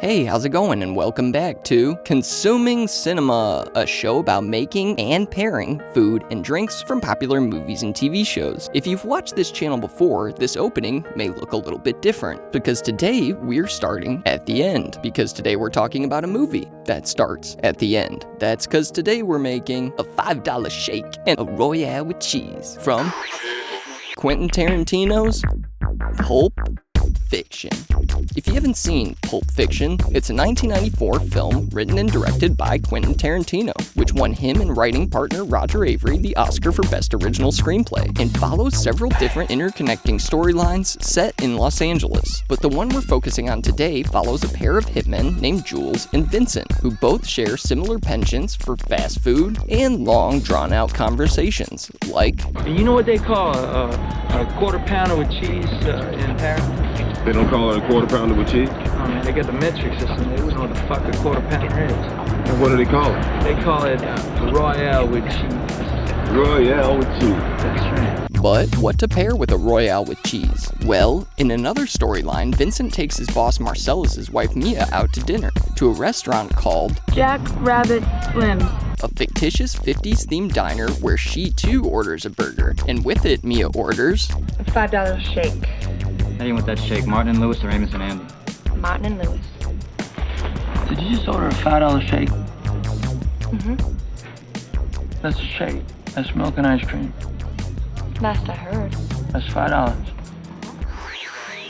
Hey, how's it going? And welcome back to Consuming Cinema, a show about making and pairing food and drinks from popular movies and TV shows. If you've watched this channel before, this opening may look a little bit different, because today we're starting at the end, because today we're talking about a movie that starts at the end. That's because today we're making a $5 shake and a Royale with cheese from Quentin Tarantino's Pulp Fiction. If you haven't seen Pulp Fiction, it's a 1994 film written and directed by Quentin Tarantino, which won him and writing partner Roger Avary the Oscar for Best Original Screenplay, and follows several different interconnecting storylines set in Los Angeles. But the one we're focusing on today follows a pair of hitmen named Jules and Vincent, who both share similar penchants for fast food and long, drawn-out conversations, like... You know what they call a quarter pounder with cheese in Paris? They don't call it a quarter pounder with cheese? Oh man, they got the metric system. They wouldn't know what the fuck a quarter pounder is. And what do they call it? They call it a Royale with cheese. Royale with cheese. That's right. But what to pair with a Royale with cheese? Well, in another storyline, Vincent takes his boss Marcellus's wife Mia out to dinner, to a restaurant called Jack Rabbit Slim's, a fictitious 50s themed diner where she too orders a burger, and with it Mia orders a $5 shake. How do you want that shake, Martin and Lewis or Amos and Andy? Martin and Lewis. Did you just order a $5 shake? Mm-hmm. That's a shake. That's milk and ice cream. Last I heard. That's $5.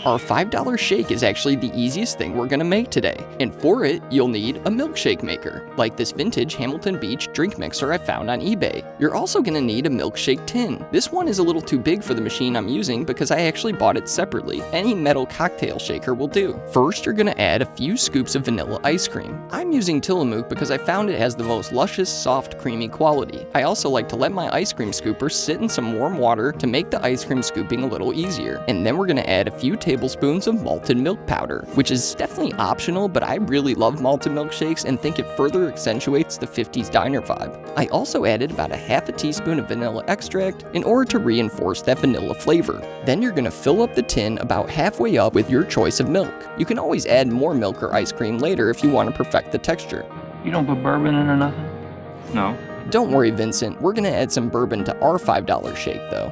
Our $5 shake is actually the easiest thing we're gonna make today, and for it, you'll need a milkshake maker, like this vintage Hamilton Beach drink mixer I found on eBay. You're also gonna need a milkshake tin. This one is a little too big for the machine I'm using because I actually bought it separately. Any metal cocktail shaker will do. First, you're gonna add a few scoops of vanilla ice cream. I'm using Tillamook because I found it has the most luscious, soft, creamy quality. I also like to let my ice cream scooper sit in some warm water to make the ice cream scooping a little easier. And then we're gonna add a few tablespoons of malted milk powder, which is definitely optional, but I really love malted milkshakes and think it further accentuates the 50s diner vibe. I also added about a half a teaspoon of vanilla extract in order to reinforce that vanilla flavor. Then you're gonna fill up the tin about halfway up with your choice of milk. You can always add more milk or ice cream later if you want to perfect the texture. You don't put bourbon in or nothing? No. Don't worry, Vincent, we're gonna add some bourbon to our $5 shake though.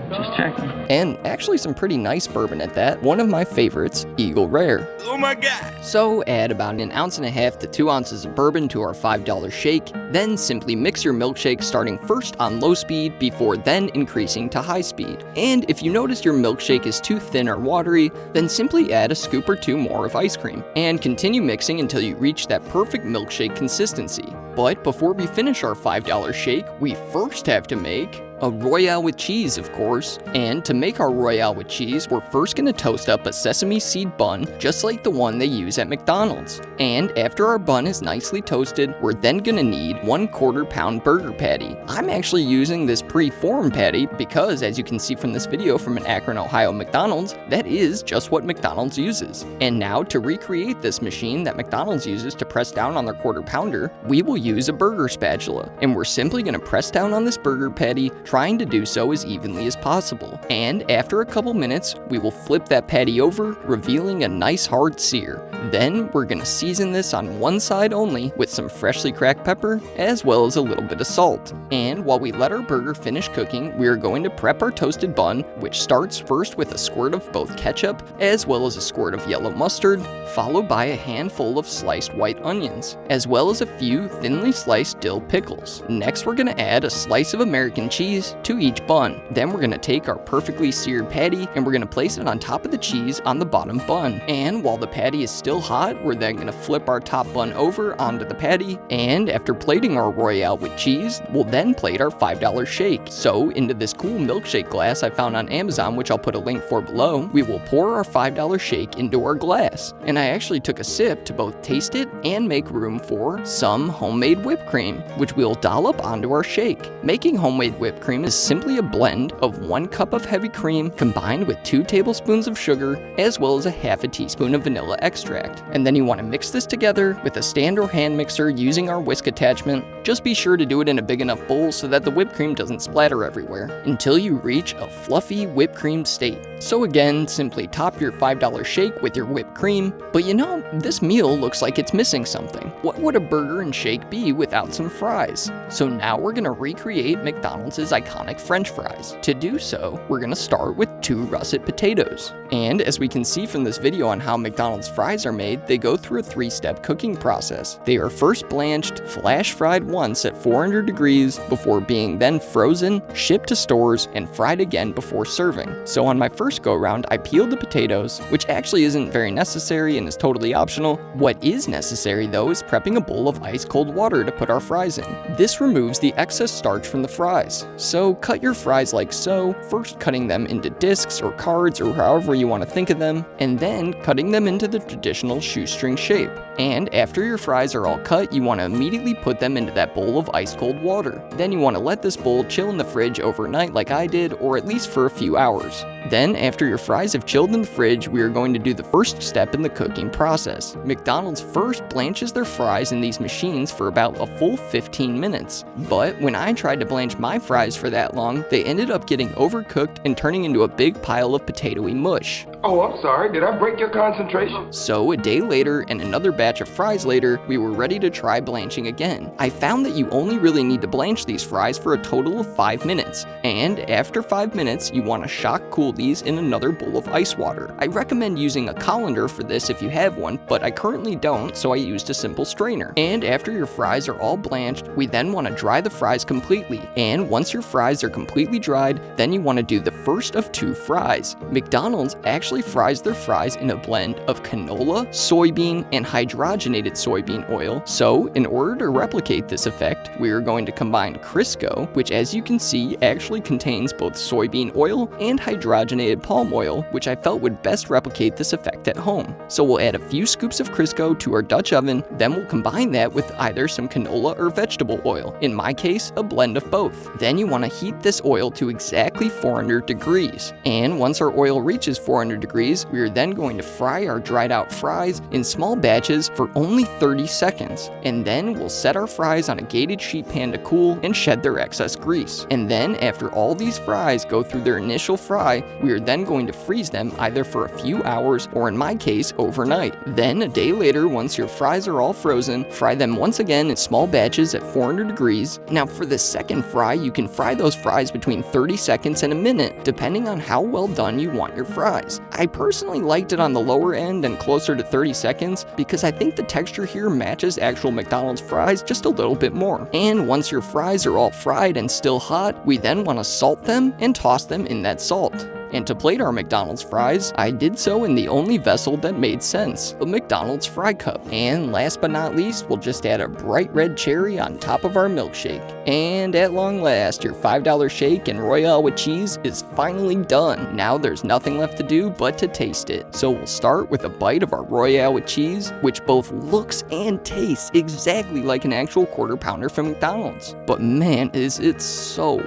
Just checking. And actually some pretty nice bourbon at that. One of my favorites, Eagle Rare. Oh my God! So add about 1.5 ounces to 2 ounces of bourbon to our $5 shake, then simply mix your milkshake starting first on low speed before then increasing to high speed. And if you notice your milkshake is too thin or watery, then simply add a scoop or two more of ice cream, and continue mixing until you reach that perfect milkshake consistency. But before we finish our $5 shake, we first have to make a Royale with cheese, of course. And to make our Royale with cheese, we're first gonna toast up a sesame seed bun, just like the one they use at McDonald's. And after our bun is nicely toasted, we're then gonna need 1/4 pound burger patty. I'm actually using this pre-formed patty because, as you can see from this video from an Akron, Ohio McDonald's, that is just what McDonald's uses. And now to recreate this machine that McDonald's uses to press down on their 1/4 pounder, we will use a burger spatula. And we're simply gonna press down on this burger patty, trying to do so as evenly as possible. And after a couple minutes, we will flip that patty over, revealing a nice hard sear. Then we're gonna season this on one side only with some freshly cracked pepper, as well as a little bit of salt. And while we let our burger finish cooking, we are going to prep our toasted bun, which starts first with a squirt of both ketchup, as well as a squirt of yellow mustard, followed by a handful of sliced white onions, as well as a few thinly sliced dill pickles. Next, we're gonna add a slice of American cheese to each bun. Then we're gonna take our perfectly seared patty and we're gonna place it on top of the cheese on the bottom bun. And while the patty is still hot, we're then gonna flip our top bun over onto the patty, and after plating our Royale with cheese, we'll then plate our $5 shake. So into this cool milkshake glass I found on Amazon, which I'll put a link for below, we will pour our $5 shake into our glass. And I actually took a sip to both taste it and make room for some homemade whipped cream, which we'll dollop onto our shake. Making homemade whipped cream is simply a blend of 1 cup of heavy cream combined with 2 tablespoons of sugar, as well as a half a teaspoon of vanilla extract. And then you want to mix this together with a stand or hand mixer using our whisk attachment. Just be sure to do it in a big enough bowl so that the whipped cream doesn't splatter everywhere, until you reach a fluffy whipped cream state. So again, simply top your $5 shake with your whipped cream. But you know, this meal looks like it's missing something. What would a burger and shake be without some fries? So now we're gonna recreate McDonald's iconic French fries. To do so, we're gonna start with 2 russet potatoes. And as we can see from this video on how McDonald's fries are made, they go through a 3-step cooking process. They are first blanched, flash fried once at 400 degrees before being then frozen, shipped to stores, and fried again before serving. So on my first go around, I peeled the potatoes, which actually isn't very necessary and is totally optional. What is necessary though is prepping a bowl of ice cold water to put our fries in. This removes the excess starch from the fries. So cut your fries like so, first cutting them into discs or cards or however you want to think of them, and then cutting them into the traditional shoestring shape. And after your fries are all cut, you want to immediately put them into that bowl of ice cold water. Then you want to let this bowl chill in the fridge overnight like I did, or at least for a few hours. Then, after your fries have chilled in the fridge, we are going to do the first step in the cooking process. McDonald's first blanches their fries in these machines for about a full 15 minutes. But when I tried to blanch my fries for that long, they ended up getting overcooked and turning into a big pile of potatoy mush. Oh, I'm sorry. Did I break your concentration? So a day later and another batch of fries later, we were ready to try blanching again. I found that you only really need to blanch these fries for a total of 5 minutes. And after 5 minutes, you want to shock cool these in another bowl of ice water. I recommend using a colander for this if you have one, but I currently don't, so I used a simple strainer. And after your fries are all blanched, we then want to dry the fries completely. And once your fries are completely dried, then you want to do the first of 2 fries. McDonald's actually fries their fries in a blend of canola, soybean, and hydrogenated soybean oil. So in order to replicate this effect, we are going to combine Crisco, which as you can see actually contains both soybean oil and hydrogenated palm oil, which I felt would best replicate this effect at home. So we'll add a few scoops of Crisco to our Dutch oven, then we'll combine that with either some canola or vegetable oil, in my case, a blend of both. Then you want to heat this oil to exactly 400 degrees. And once our oil reaches 400 degrees, we are then going to fry our dried out fries in small batches for only 30 seconds. And then we'll set our fries on a gated sheet pan to cool and shed their excess grease. And then after all these fries go through their initial fry, we are then going to freeze them either for a few hours or in my case overnight. Then a day later, once your fries are all frozen, fry them once again in small batches at 400 degrees. Now for the second fry, you can fry those fries between 30 seconds and a minute, depending on how well done you want your fries. I personally liked it on the lower end and closer to 30 seconds because I think the texture here matches actual McDonald's fries just a little bit more. And once your fries are all fried and still hot, we then want to salt them and toss them in that salt. And to plate our McDonald's fries, I did so in the only vessel that made sense, a McDonald's fry cup. And last but not least, we'll just add a bright red cherry on top of our milkshake. And at long last, your $5 shake and Royale with cheese is finally done. Now there's nothing left to do but to taste it. So we'll start with a bite of our Royale with cheese, which both looks and tastes exactly like an actual quarter pounder from McDonald's. But man, is it so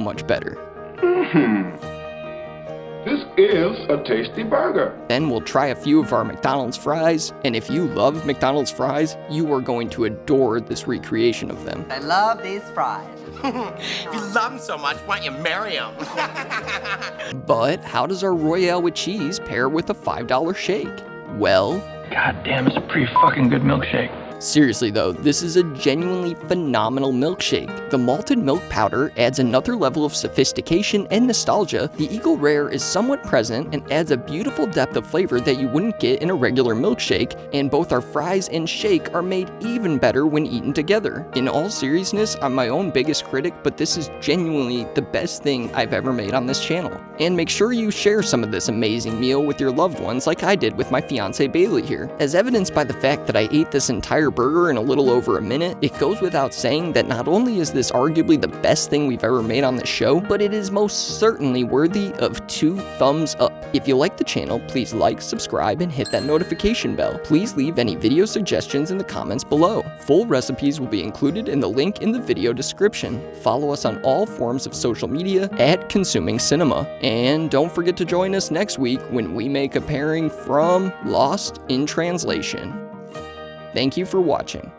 much better. This is a tasty burger. Then we'll try a few of our McDonald's fries, and if you love McDonald's fries, you are going to adore this recreation of them. I love these fries. If you love them so much, why don't you marry them? But how does our Royale with cheese pair with a $5 shake? Well, God damn, it's a pretty fucking good milkshake. seriously though, this is a genuinely phenomenal milkshake. The malted milk powder adds another level of sophistication and nostalgia. The Eagle Rare is somewhat present and adds a beautiful depth of flavor that you wouldn't get in a regular milkshake, and both our fries and shake are made even better when eaten together. In all seriousness, I'm my own biggest critic, but this is genuinely the best thing I've ever made on this channel. And make sure you share some of this amazing meal with your loved ones like I did with my fiance Bailey here, as evidenced by the fact that I ate this entire entire burger in a little over a minute, it goes without saying that not only is this arguably the best thing we've ever made on the show, but it is most certainly worthy of 2 thumbs up. If you like the channel, please like, subscribe, and hit that notification bell. Please leave any video suggestions in the comments below. Full recipes will be included in the link in the video description. Follow us on all forms of social media at Consuming Cinema. And don't forget to join us next week when we make a pairing from Lost in Translation. Thank you for watching.